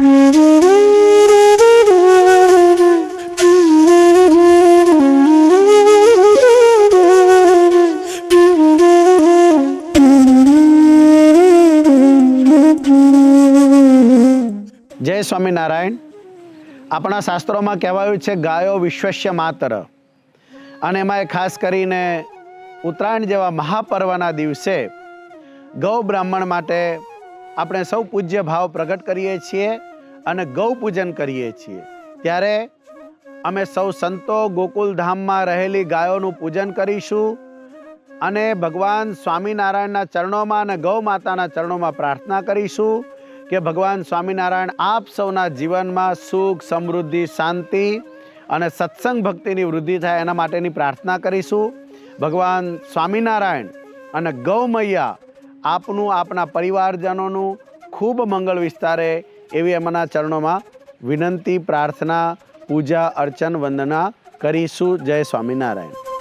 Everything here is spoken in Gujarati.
જય સ્વામિનારાયણ. આપણા શાસ્ત્રોમાં કહેવાયું છે ગાયો વિશ્વસ્ય માતર, અને એમાં ખાસ કરીને ઉત્તરાયણ જેવા મહાપર્વના દિવસે ગૌ બ્રાહ્મણ માટે આપણે સૌ પૂજ્ય ભાવ પ્રગટ કરીએ છીએ અને ગૌ પૂજન કરીએ છીએ. ત્યારે અમે સૌ સંતો ગોકુલધામમાં રહેલી ગાયોનું પૂજન કરીશું અને ભગવાન સ્વામિનારાયણના ચરણોમાં અને ગૌ માતાના ચરણોમાં પ્રાર્થના કરીશું કે ભગવાન સ્વામિનારાયણ આપ સૌના જીવનમાં સુખ, સમૃદ્ધિ, શાંતિ અને સત્સંગ ભક્તિની વૃદ્ધિ થાય એના માટેની પ્રાર્થના કરીશું. ભગવાન સ્વામિનારાયણ અને ગૌ મૈયા આપનું, આપના પરિવારજનોનું ખૂબ મંગળ વિસ્તારે એવી એમના ચરણોમાં વિનંતી, પ્રાર્થના, પૂજા, અર્ચન, વંદના કરીશું. જય સ્વામિનારાયણ.